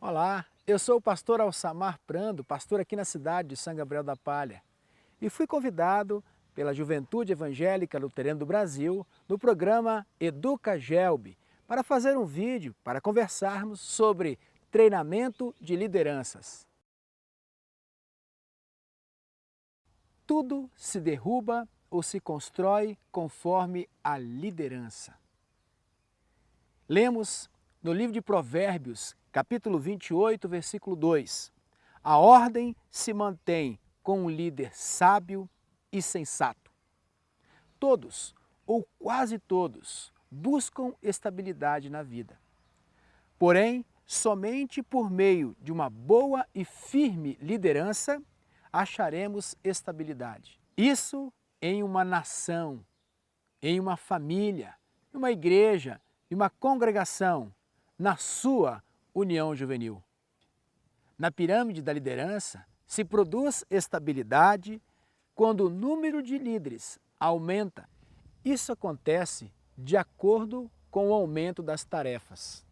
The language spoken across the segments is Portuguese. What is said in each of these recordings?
Olá, eu sou o pastor Alçamar Prando, pastor aqui na cidade de São Gabriel da Palha, e fui convidado pela Juventude Evangélica Luterana do Brasil no programa Educa Gelb para fazer um vídeo para conversarmos sobre treinamento de lideranças. Tudo se derruba ou se constrói conforme a liderança. Lemos no livro de Provérbios, capítulo 28, versículo 2. A ordem se mantém com um líder sábio e sensato. Todos, ou quase todos, buscam estabilidade na vida. Porém, somente por meio de uma boa e firme liderança acharemos estabilidade. Isso em uma nação, em uma família, em uma igreja, em uma congregação, na sua união juvenil. Na pirâmide da liderança, se produz estabilidade quando o número de líderes aumenta. Isso acontece de acordo com o aumento das tarefas.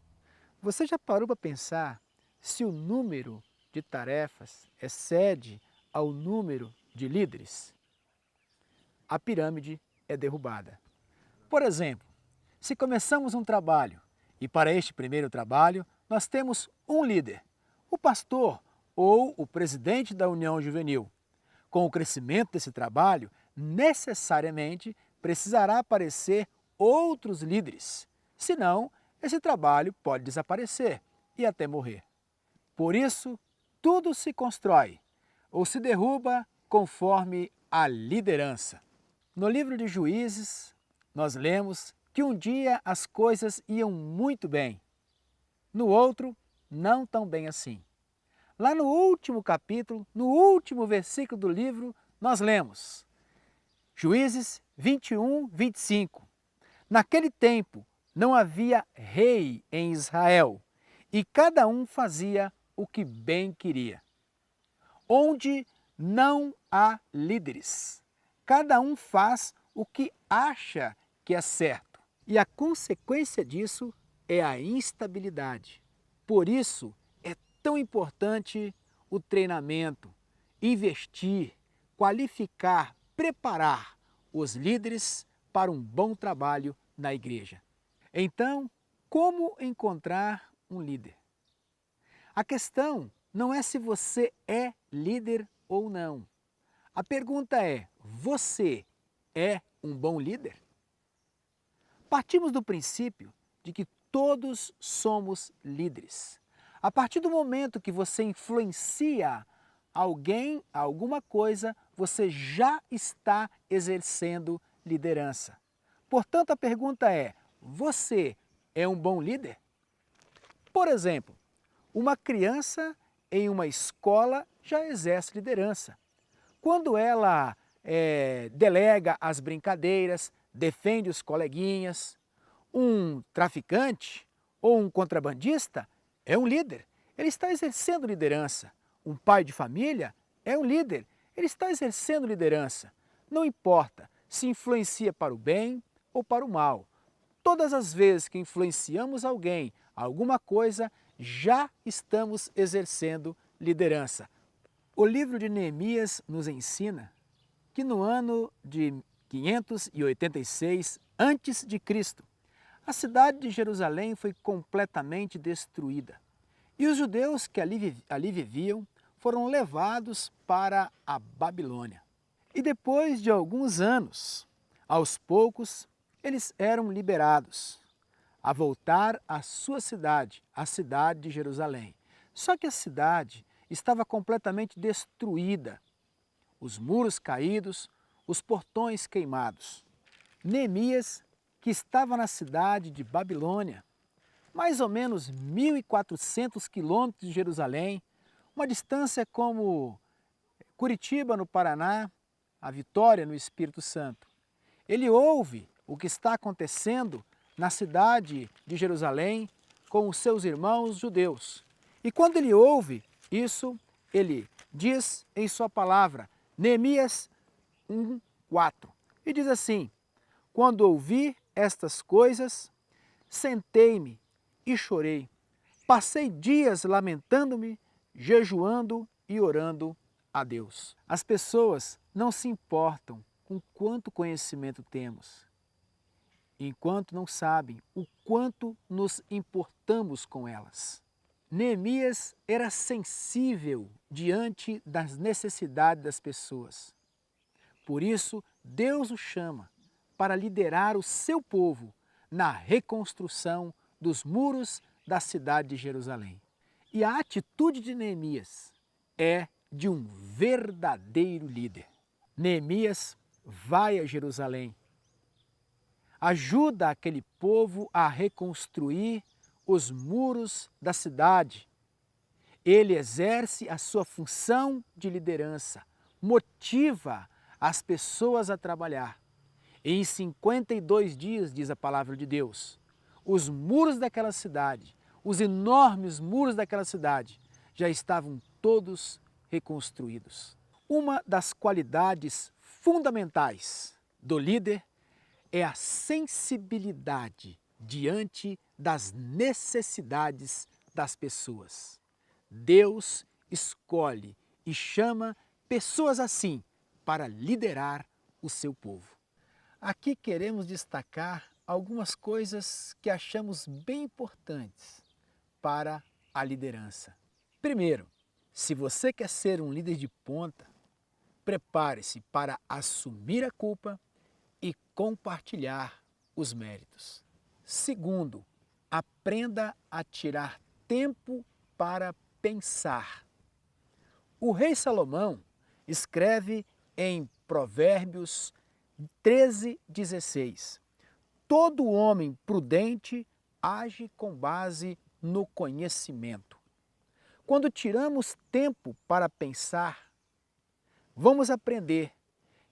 Você já parou para pensar se o número de tarefas excede ao número de líderes? A pirâmide é derrubada. Por exemplo, se começamos um trabalho e para este primeiro trabalho nós temos um líder, o pastor ou o presidente da União Juvenil. Com o crescimento desse trabalho, necessariamente precisará aparecer outros líderes, senão esse trabalho pode desaparecer e até morrer. Por isso, tudo se constrói ou se derruba conforme a liderança. No livro de Juízes, nós lemos que um dia as coisas iam muito bem, no outro, não tão bem assim. Lá no último capítulo, no último versículo do livro, nós lemos Juízes 21, 25. Naquele tempo não havia rei em Israel e cada um fazia o que bem queria. Onde não há líderes, cada um faz o que acha que é certo. E a consequência disso é a instabilidade. Por isso é tão importante o treinamento, investir, qualificar, preparar os líderes para um bom trabalho na igreja. Então, como encontrar um líder? A questão não é se você é líder ou não. A pergunta é: você é um bom líder? Partimos do princípio de que todos somos líderes. A partir do momento que você influencia alguém, alguma coisa, você já está exercendo liderança. Portanto, a pergunta é: você é um bom líder? Por exemplo, uma criança em uma escola já exerce liderança. Quando ela delega as brincadeiras, defende os coleguinhas, um traficante ou um contrabandista é um líder, ele está exercendo liderança. Um pai de família é um líder, ele está exercendo liderança. Não importa se influencia para o bem ou para o mal. Todas as vezes que influenciamos alguém, alguma coisa, já estamos exercendo liderança. O livro de Neemias nos ensina que no ano de 586 a.C., a cidade de Jerusalém foi completamente destruída. E os judeus que ali viviam foram levados para a Babilônia. E depois de alguns anos, aos poucos, eles eram liberados a voltar à sua cidade, a cidade de Jerusalém. Só que a cidade estava completamente destruída, os muros caídos, os portões queimados. Neemias, que estava na cidade de Babilônia, mais ou menos 1.400 quilômetros de Jerusalém, uma distância como Curitiba, no Paraná, a Vitória, no Espírito Santo. Ele ouve o que está acontecendo na cidade de Jerusalém com os seus irmãos judeus. E quando ele ouve isso, ele diz em sua palavra, Neemias 1:4, e diz assim: quando ouvi estas coisas, sentei-me e chorei, Passei dias lamentando-me, jejuando e orando a Deus. As pessoas não se importam com quanto conhecimento temos, enquanto não sabem o quanto nos importamos com elas. Neemias era sensível diante das necessidades das pessoas. Por isso, Deus o chama para liderar o seu povo na reconstrução dos muros da cidade de Jerusalém. E a atitude de Neemias é de um verdadeiro líder. Neemias vai a Jerusalém, ajuda aquele povo a reconstruir os muros da cidade. Ele exerce a sua função de liderança, motiva as pessoas a trabalhar. E em 52 dias, diz a palavra de Deus, os muros daquela cidade, os enormes muros daquela cidade, já estavam todos reconstruídos. Uma das qualidades fundamentais do líder é a sensibilidade diante das necessidades das pessoas. Deus escolhe e chama pessoas assim para liderar o seu povo. Aqui queremos destacar algumas coisas que achamos bem importantes para a liderança. Primeiro, se você quer ser um líder de ponta, prepare-se para assumir a culpa e compartilhar os méritos. Segundo, aprenda a tirar tempo para pensar. O rei Salomão escreve em Provérbios 13:16: todo homem prudente age com base no conhecimento. Quando tiramos tempo para pensar, vamos aprender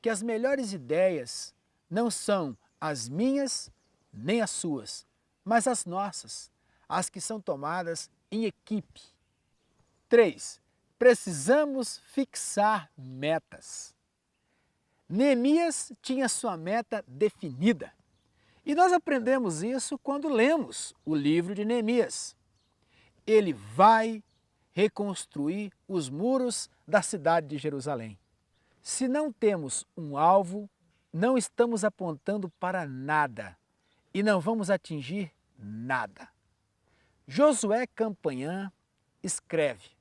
que as melhores ideias não são as minhas nem as suas, mas as nossas, as que são tomadas em equipe. 3. Precisamos fixar metas. Neemias tinha sua meta definida. E nós aprendemos isso quando lemos o livro de Neemias. Ele vai reconstruir os muros da cidade de Jerusalém. Se não temos um alvo, não estamos apontando para nada e não vamos atingir nada. Josué Campanhã escreve: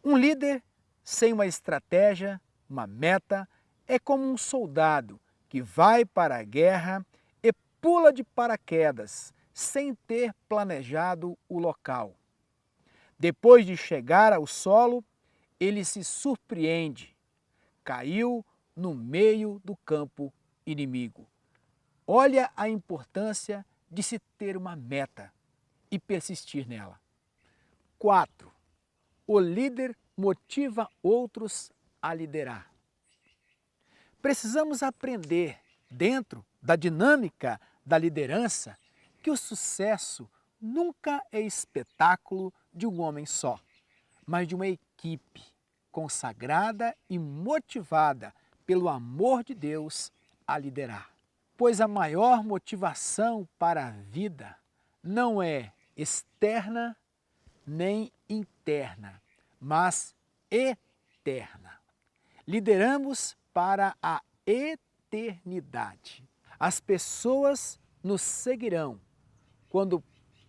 um líder sem uma estratégia, uma meta, é como um soldado que vai para a guerra e pula de paraquedas sem ter planejado o local. Depois de chegar ao solo, ele se surpreende. Caiu no meio do campo inimigo. Olha a importância de se ter uma meta e persistir nela. 4. O líder motiva outros a liderar. Precisamos aprender, dentro da dinâmica da liderança, que o sucesso nunca é espetáculo de um homem só, mas de uma equipe consagrada e motivada pelo amor de Deus a liderar. Pois a maior motivação para a vida não é externa nem interna, mas eterna. Lideramos para a eternidade. As pessoas nos seguirão quando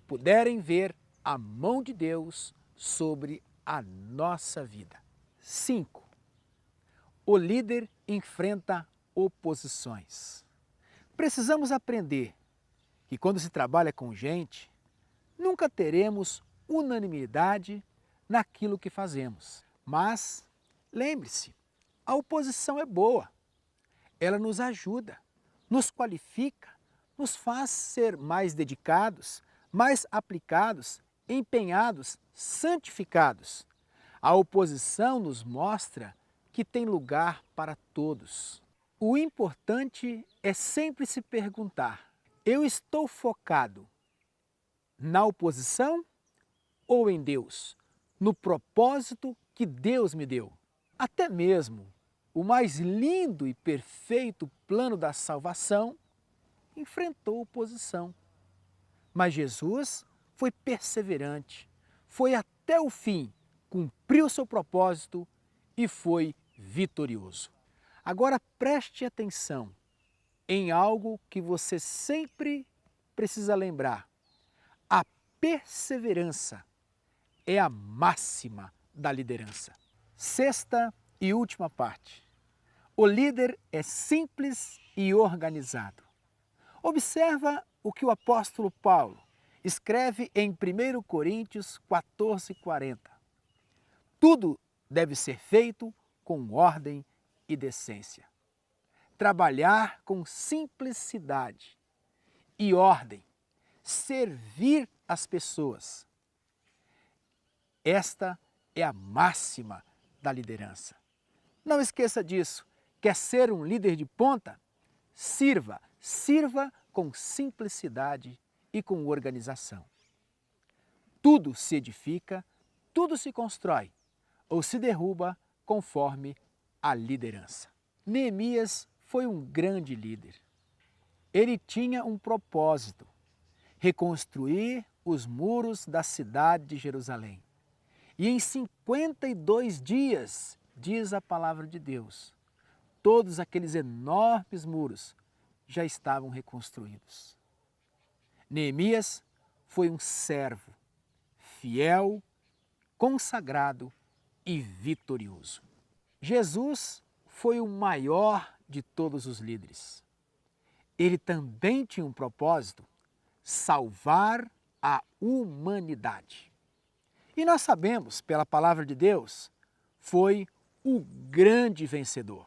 puderem ver a mão de Deus sobre a nossa vida. 5. O líder enfrenta oposições. Precisamos aprender que quando se trabalha com gente, nunca teremos unanimidade naquilo que fazemos. Mas, lembre-se, a oposição é boa. Ela nos ajuda, nos qualifica, nos faz ser mais dedicados, mais aplicados, empenhados, santificados. A oposição nos mostra que tem lugar para todos. O importante é sempre se perguntar: eu estou focado na oposição ou em Deus, no propósito que Deus me deu? Até mesmo o mais lindo e perfeito plano da salvação enfrentou oposição. Mas Jesus foi perseverante, foi até o fim, cumpriu seu propósito e foi vitorioso. Agora preste atenção em algo que você sempre precisa lembrar. A perseverança é a máxima da liderança. Sexta e última parte. O líder é simples e organizado. Observa o que o apóstolo Paulo escreve em 1 Coríntios 14:40. Tudo deve ser feito com ordem e decência. Trabalhar com simplicidade e ordem, servir as pessoas. Esta é a máxima da liderança. Não esqueça disso. Quer ser um líder de ponta? Sirva com simplicidade e com organização. Tudo se edifica, tudo se constrói ou se derruba conforme a liderança. Neemias foi um grande líder. Ele tinha um propósito: reconstruir os muros da cidade de Jerusalém. E em 52 dias, diz a palavra de Deus, todos aqueles enormes muros já estavam reconstruídos. Neemias foi um servo, fiel, consagrado e vitorioso. Jesus foi o maior de todos os líderes. Ele também tinha um propósito: salvar a humanidade. E nós sabemos, pela palavra de Deus, foi o grande vencedor.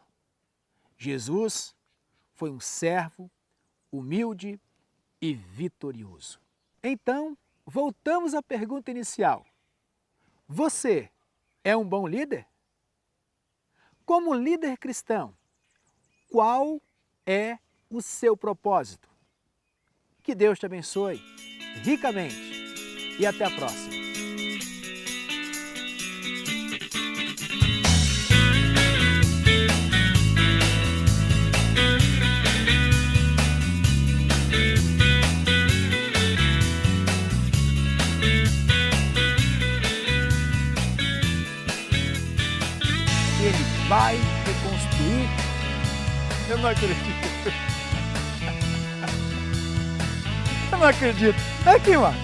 Jesus foi um servo humilde e vitorioso. Então, voltamos à pergunta inicial. Você é um bom líder? Como líder cristão, qual é o seu propósito? Que Deus te abençoe ricamente e até a próxima. Ele vai reconstruir. Eu não acredito. Eu não acredito. Aqui, mano.